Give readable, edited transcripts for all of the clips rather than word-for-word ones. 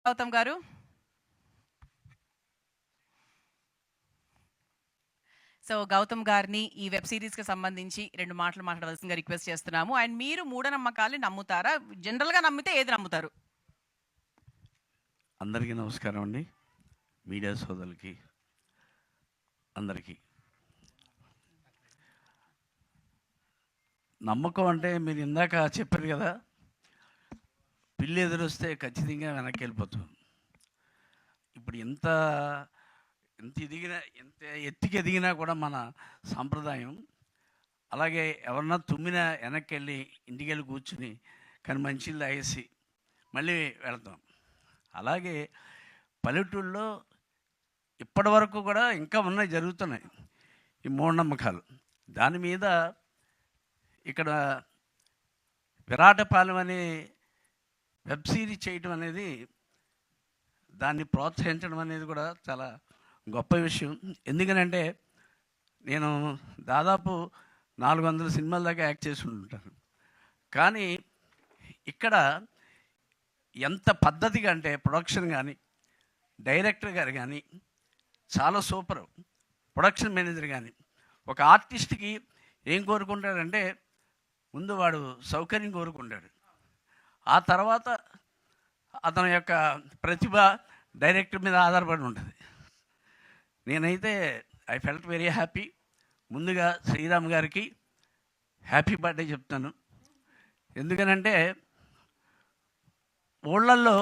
గౌతమ్ గారు. సో గౌతమ్ గారిని ఈ వెబ్ సిరీస్కి సంబంధించి 2 మాటలు మాట్లాడవలసిందిగా రిక్వెస్ట్ చేస్తున్నాము. అండ్ మీరు మూఢనమ్మకాల్ని నమ్ముతారా? జనరల్గా నమ్మితే ఏది నమ్ముతారు? అందరికీ నమస్కారం అండి. మీడియా సోదరులకి అందరికీ నమ్మకం అంటే మీరు ఇందాక చెప్పారు కదా, పిల్లి ఎదురొస్తే ఖచ్చితంగా వెనక్కి వెళ్ళిపోతాం. ఇప్పుడు ఎంత ఎత్తుకి ఎదిగినా కూడా మన సాంప్రదాయం అలాగే ఎవరన్నా తుమ్మినా వెనక్కి వెళ్ళి ఇంటికి వెళ్ళి కూర్చుని కానీ మంచిళ్ళు తాగేసి మళ్ళీ వెళతాం. అలాగే పల్లెటూళ్ళలో ఇప్పటి వరకు కూడా ఇంకా ఉన్నాయి, జరుగుతున్నాయి ఈ మూఢనమ్మకాలు. దాని మీద ఇక్కడ విరాటపాలెం అనే వెబ్ సిరీస్ చేయటం అనేది, దాన్ని ప్రోత్సహించడం అనేది కూడా చాలా గొప్ప విషయం. ఎందుకనంటే నేను దాదాపు 400 సినిమాల దాకా యాక్ట్ చేసి ఉంటాను. కానీ ఇక్కడ ఎంత పద్ధతిగా అంటే ప్రొడక్షన్ కానీ డైరెక్టర్ గారు కానీ చాలా సూపర్. ప్రొడక్షన్ మేనేజర్ కానీ ఒక ఆర్టిస్ట్కి ఏం కోరుకుంటాడంటే ముందు వాడు సౌకర్యం కోరుకుంటాడు, ఆ తర్వాత అతని యొక్క ప్రతిభ డైరెక్టర్ మీద ఆధారపడి ఉంటుంది. నేనైతే ఐ ఫెల్ట్ వెరీ హ్యాపీ. ముందుగా శ్రీరామ్ గారికి హ్యాపీ బర్త్డే చెప్తాను. ఎందుకనంటే ఊళ్ళల్లో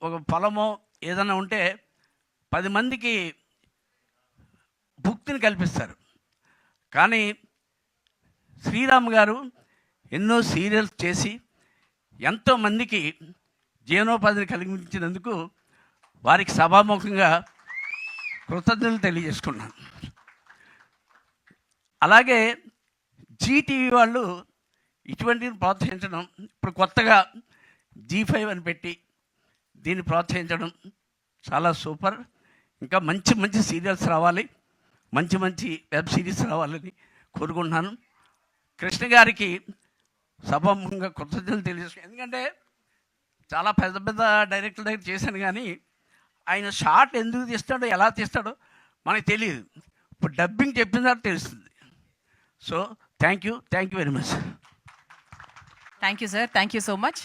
ఒక పొలమో ఏదైనా ఉంటే 10 మందికి భుక్తిని కల్పిస్తారు. కానీ శ్రీరామ్ గారు ఎన్నో సీరియల్స్ చేసి ఎంతోమందికి జీవనోపాధిని కలిగించినందుకు వారికి సభాముఖంగా కృతజ్ఞతలు తెలియజేసుకున్నాను. అలాగే జీటీవీ వాళ్ళు ఇటువంటిని ప్రోత్సహించడం, ఇప్పుడు కొత్తగా G5 అని పెట్టి దీన్ని ప్రోత్సహించడం చాలా సూపర్. ఇంకా మంచి మంచి సీరియల్స్ రావాలి, మంచి మంచి వెబ్ సిరీస్ రావాలని కోరుకుంటున్నాను. కృష్ణ గారికి సభాముఖంగా కృతజ్ఞతలు తెలియజేస్తాను. ఎందుకంటే చాలా పెద్ద పెద్ద డైరెక్టర్ దగ్గర చేశాను, కానీ ఆయన షార్ట్ ఎందుకు తీస్తాడో ఎలా తీస్తాడో మనకు తెలియదు. ఇప్పుడు డబ్బింగ్ చెప్పిన తర్వాత తెలుస్తుంది. So thank you very much. Thank you sir, thank you so much.